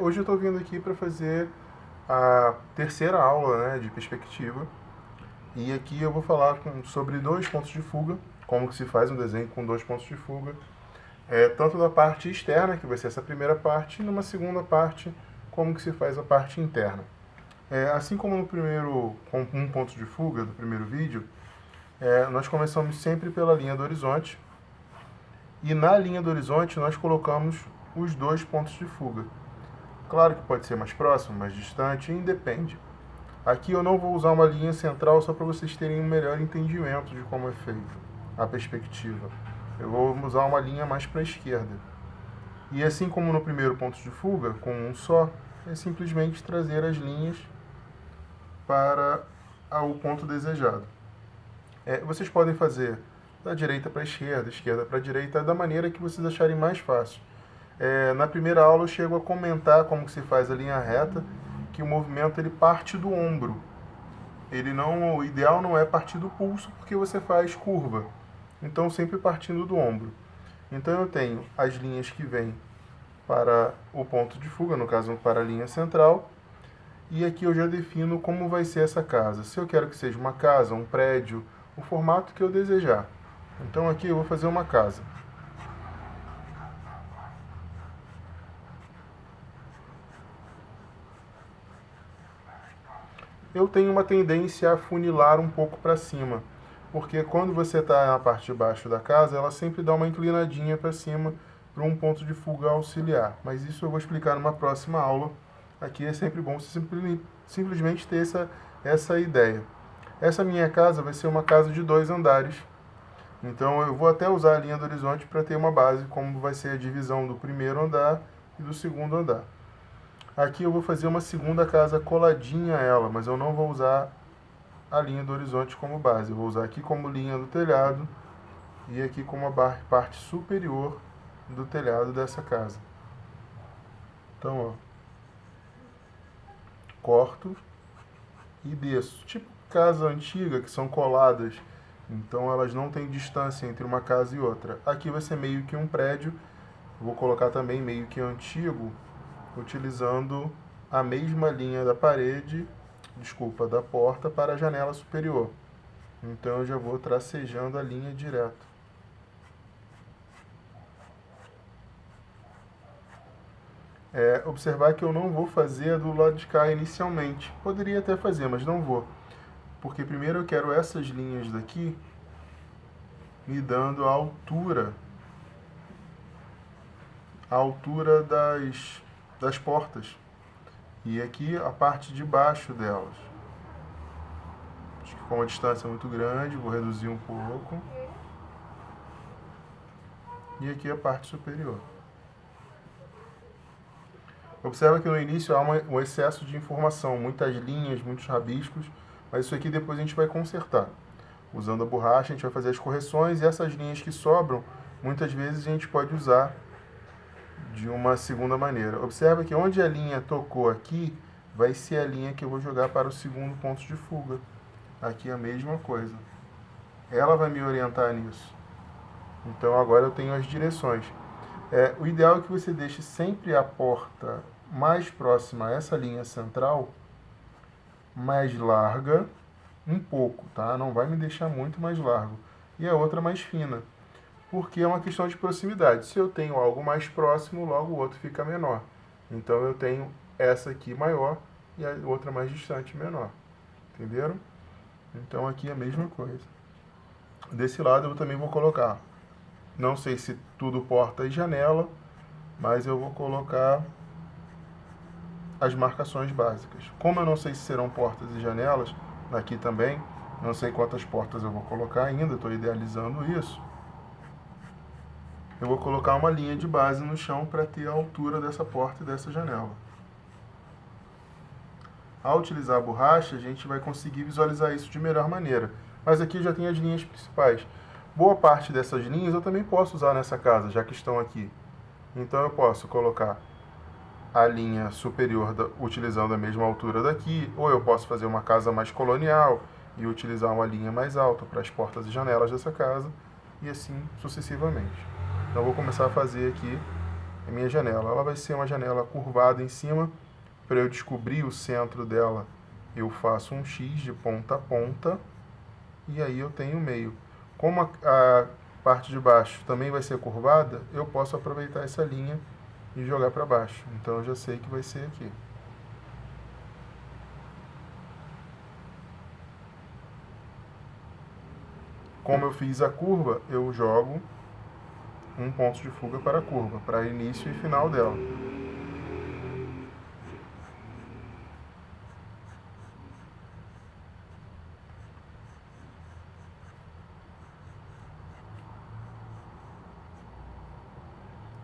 Hoje eu estou vindo aqui para fazer a terceira aula, né, de perspectiva. E aqui eu vou falar sobre dois pontos de fuga, como que se faz um desenho com dois pontos de fuga. Tanto da parte externa, que vai ser essa primeira parte, e numa segunda parte, como que se faz a parte interna. Assim como no primeiro, com um ponto de fuga do primeiro vídeo, nós começamos sempre pela linha do horizonte. E na linha do horizonte nós colocamos os dois pontos de fuga. Claro que pode ser mais próximo, mais distante, independe. Aqui eu não vou usar uma linha central só para vocês terem um melhor entendimento de como é feito a perspectiva. Eu vou usar uma linha mais para a esquerda. E assim como no primeiro ponto de fuga, com um só, é simplesmente trazer as linhas para o ponto desejado. Vocês podem fazer da direita para a esquerda, esquerda para a direita, da maneira que vocês acharem mais fácil. Na primeira aula eu chego a comentar como que se faz a linha reta, que o movimento ele parte do ombro. O ideal não é partir do pulso, porque você faz curva. Então sempre partindo do ombro. Então eu tenho as linhas que vêm para o ponto de fuga, no caso para a linha central, e aqui eu já defino como vai ser essa casa. Se eu quero que seja uma casa, um prédio, o formato que eu desejar. Então aqui eu vou fazer uma casa. Eu tenho uma tendência a funilar um pouco para cima, porque quando você está na parte de baixo da casa, ela sempre dá uma inclinadinha para cima para um ponto de fuga auxiliar. Mas isso eu vou explicar numa próxima aula. Aqui é sempre bom você simplesmente ter essa ideia. Essa minha casa vai ser uma casa de 2 andares. Então eu vou até usar a linha do horizonte para ter uma base, como vai ser a divisão do primeiro andar e do segundo andar. Aqui eu vou fazer uma segunda casa coladinha a ela, mas eu não vou usar a linha do horizonte como base. Eu vou usar aqui como linha do telhado e aqui como a parte superior do telhado dessa casa. Então, ó, corto e desço. Tipo casa antiga, que são coladas, então elas não têm distância entre uma casa e outra. Aqui vai ser meio que um prédio, vou colocar também meio que antigo, utilizando a mesma linha da parede, da porta para a janela superior. Então eu já vou tracejando a linha direto. Observar que eu não vou fazer do lado de cá inicialmente. Poderia até fazer, mas não vou. Porque primeiro eu quero essas linhas daqui me dando a altura das portas. E aqui a parte de baixo delas. Acho que ficou uma distância muito grande, vou reduzir um pouco. E aqui a parte superior. Observa que no início há um excesso de informação, muitas linhas, muitos rabiscos, mas isso aqui depois a gente vai consertar. Usando a borracha a gente vai fazer as correções e essas linhas que sobram, muitas vezes a gente pode usar de uma segunda maneira. Observa que onde a linha tocou aqui, vai ser a linha que eu vou jogar para o segundo ponto de fuga. Aqui a mesma coisa. Ela vai me orientar nisso. Então agora eu tenho as direções. O ideal é que você deixe sempre a porta mais próxima a essa linha central, mais larga, um pouco, tá? Não vai me deixar muito mais largo. E a outra mais fina, porque é uma questão de proximidade. Se eu tenho algo mais próximo, logo o outro fica menor. Então eu tenho essa aqui maior e a outra mais distante menor. Entenderam? Então aqui é a mesma coisa. Desse lado eu também vou colocar, não sei se tudo porta e janela, mas eu vou colocar as marcações básicas. Como eu não sei se serão portas e janelas, aqui também, não sei quantas portas eu vou colocar ainda, estou idealizando isso. Eu vou colocar uma linha de base no chão para ter a altura dessa porta e dessa janela. Ao utilizar a borracha, a gente vai conseguir visualizar isso de melhor maneira. Mas aqui já tem as linhas principais. Boa parte dessas linhas eu também posso usar nessa casa, já que estão aqui. Então eu posso colocar a linha superior utilizando a mesma altura daqui, ou eu posso fazer uma casa mais colonial e utilizar uma linha mais alta para as portas e janelas dessa casa, e assim sucessivamente. Então eu vou começar a fazer aqui a minha janela. Ela vai ser uma janela curvada em cima. Para eu descobrir o centro dela, eu faço um X de ponta a ponta e aí eu tenho o meio. Como a parte de baixo também vai ser curvada, eu posso aproveitar essa linha e jogar para baixo. Então eu já sei que vai ser aqui. Como eu fiz a curva, eu jogo um ponto de fuga para a curva, para início e final dela.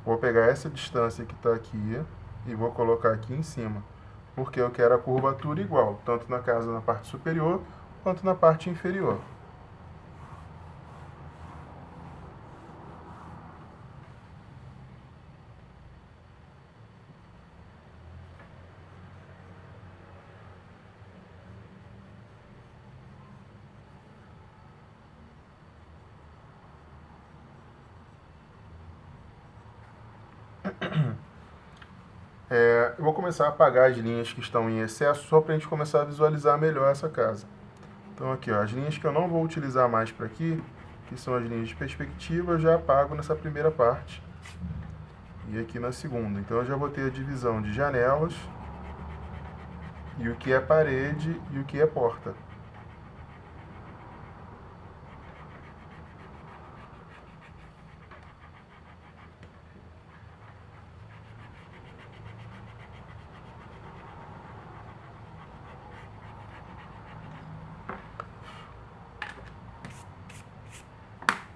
Vou pegar essa distância que está aqui e vou colocar aqui em cima, porque eu quero a curvatura igual, tanto na casa na parte superior quanto na parte inferior. Eu vou começar a apagar as linhas que estão em excesso, só para a gente começar a visualizar melhor essa casa. Então aqui, ó, as linhas que eu não vou utilizar mais para aqui, que são as linhas de perspectiva, eu já apago nessa primeira parte e aqui na segunda. Então eu já vou ter a divisão de janelas e o que é parede e o que é porta.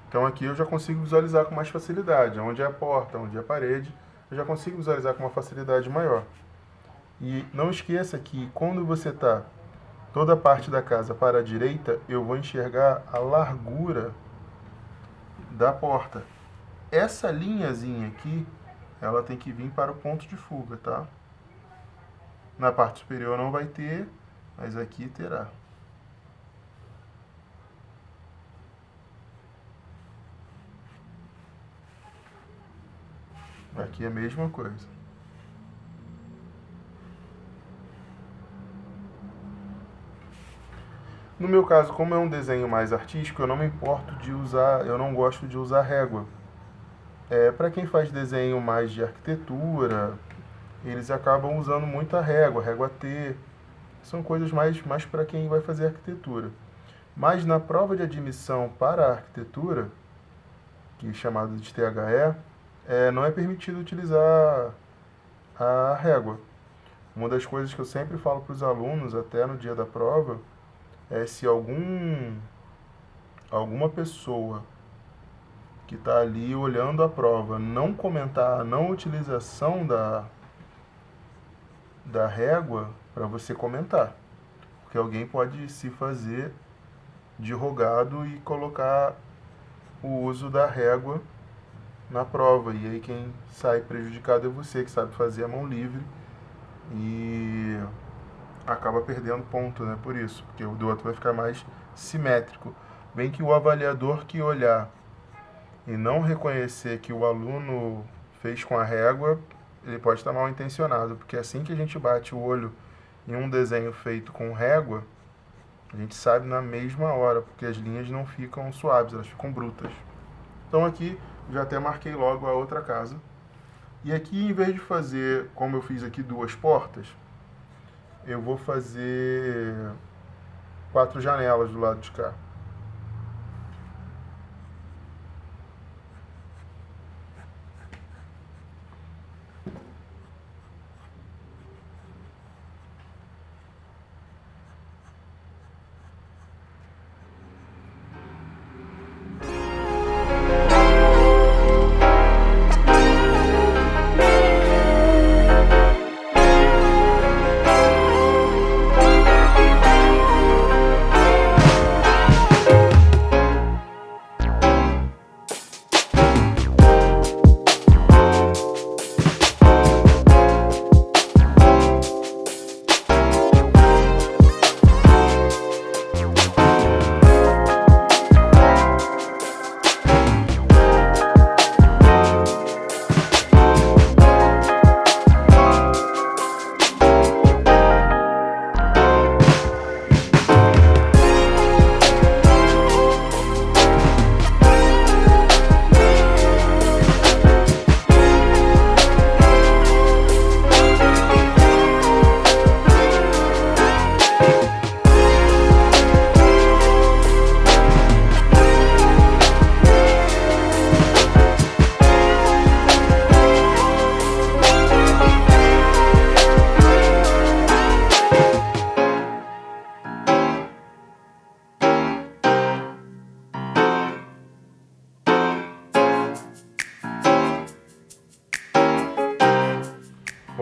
Então aqui eu já consigo visualizar com mais facilidade, onde é a porta, onde é a parede, eu já consigo visualizar com uma facilidade maior. E não esqueça que quando você está toda a parte da casa para a direita, eu vou enxergar a largura da porta. Essa linhazinha aqui, ela tem que vir para o ponto de fuga, tá? Na parte superior não vai ter, mas aqui terá. Aqui é a mesma coisa. No meu caso, como é um desenho mais artístico, eu não me importo de usar, eu não gosto de usar régua. Para quem faz desenho mais de arquitetura, eles acabam usando muita régua, régua T. São coisas mais para quem vai fazer arquitetura. Mas na prova de admissão para a arquitetura, que é chamada de THE, não é permitido utilizar a régua. Uma das coisas que eu sempre falo para os alunos, até no dia da prova, é se alguma pessoa que está ali olhando a prova não comentar a não utilização da régua, para você comentar. Porque alguém pode se fazer de rogado e colocar o uso da régua na prova. E aí quem sai prejudicado é você, que sabe fazer a mão livre e acaba perdendo ponto, né? Por isso, porque o do outro vai ficar mais simétrico. Bem que o avaliador que olhar e não reconhecer que o aluno fez com a régua, ele pode estar mal intencionado, porque assim que a gente bate o olho em um desenho feito com régua, a gente sabe na mesma hora, porque as linhas não ficam suaves, elas ficam brutas. Então aqui, já até marquei logo a outra casa. E aqui, em vez de fazer, como eu fiz aqui, duas portas, eu vou fazer 4 janelas do lado de cá.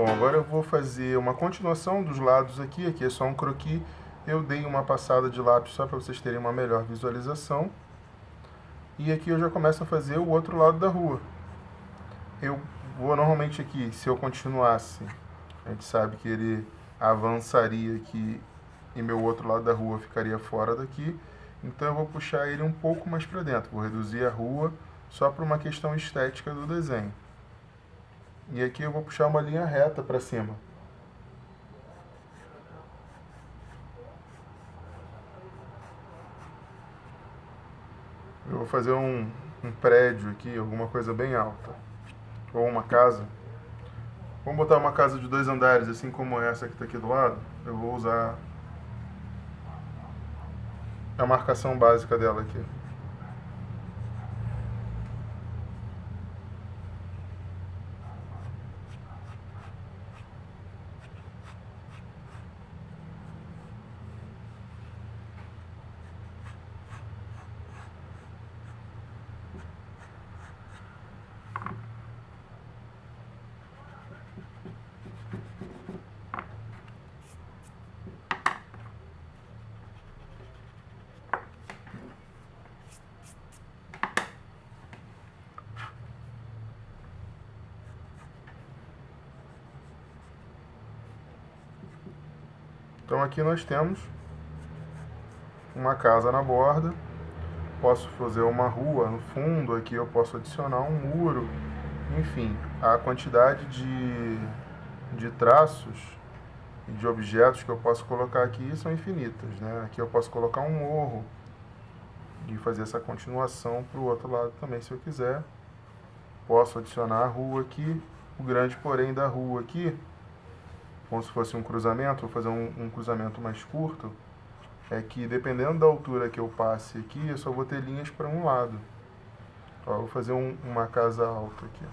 Bom, agora eu vou fazer uma continuação dos lados aqui. Aqui é só um croquis. Eu dei uma passada de lápis só para vocês terem uma melhor visualização. E aqui eu já começo a fazer o outro lado da rua. Eu vou normalmente aqui, se eu continuasse, a gente sabe que ele avançaria aqui e meu outro lado da rua ficaria fora daqui. Então eu vou puxar ele um pouco mais para dentro. Vou reduzir a rua só por uma questão estética do desenho. E aqui eu vou puxar uma linha reta para cima. Eu vou fazer um prédio aqui, alguma coisa bem alta. Ou uma casa. Vamos botar uma casa de 2 andares, assim como essa que está aqui do lado. Eu vou usar a marcação básica dela aqui. Então aqui nós temos uma casa na borda. Posso fazer uma rua no fundo, aqui eu posso adicionar um muro. Enfim, a quantidade de traços e de objetos que eu posso colocar aqui são infinitas, né? Aqui eu posso colocar um morro e fazer essa continuação para o outro lado também, se eu quiser. Posso adicionar a rua aqui. O grande porém da rua aqui, como se fosse um cruzamento, vou fazer um cruzamento mais curto, é que dependendo da altura que eu passe aqui, eu só vou ter linhas para um lado. Ó, eu vou fazer uma casa alta aqui.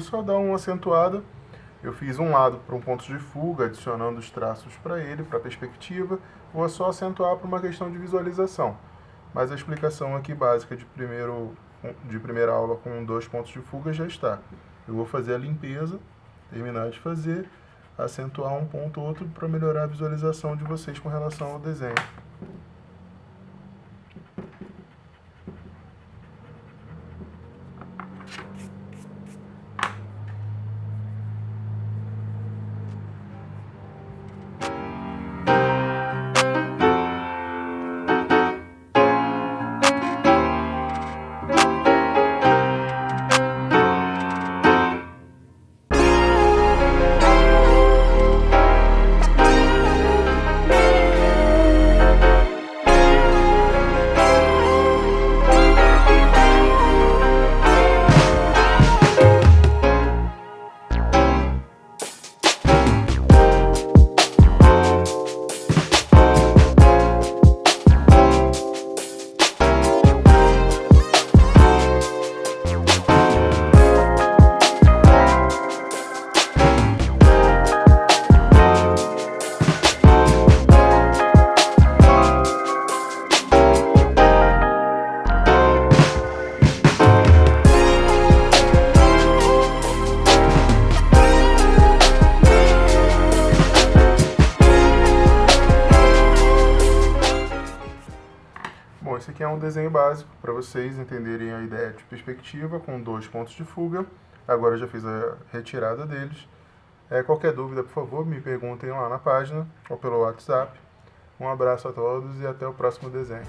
só dar uma acentuada. Eu fiz um lado para um ponto de fuga, adicionando os traços para ele, para a perspectiva. Vou só acentuar para uma questão de visualização. Mas a explicação aqui básica de primeira aula com 2 pontos de fuga já está. Eu vou fazer a limpeza, terminar de fazer, acentuar um ponto ou outro para melhorar a visualização de vocês com relação ao desenho. Bom, esse aqui é um desenho básico para vocês entenderem a ideia de perspectiva com 2 pontos de fuga. Agora eu já fiz a retirada deles. Qualquer dúvida, por favor, me perguntem lá na página ou pelo WhatsApp. Um abraço a todos e até o próximo desenho.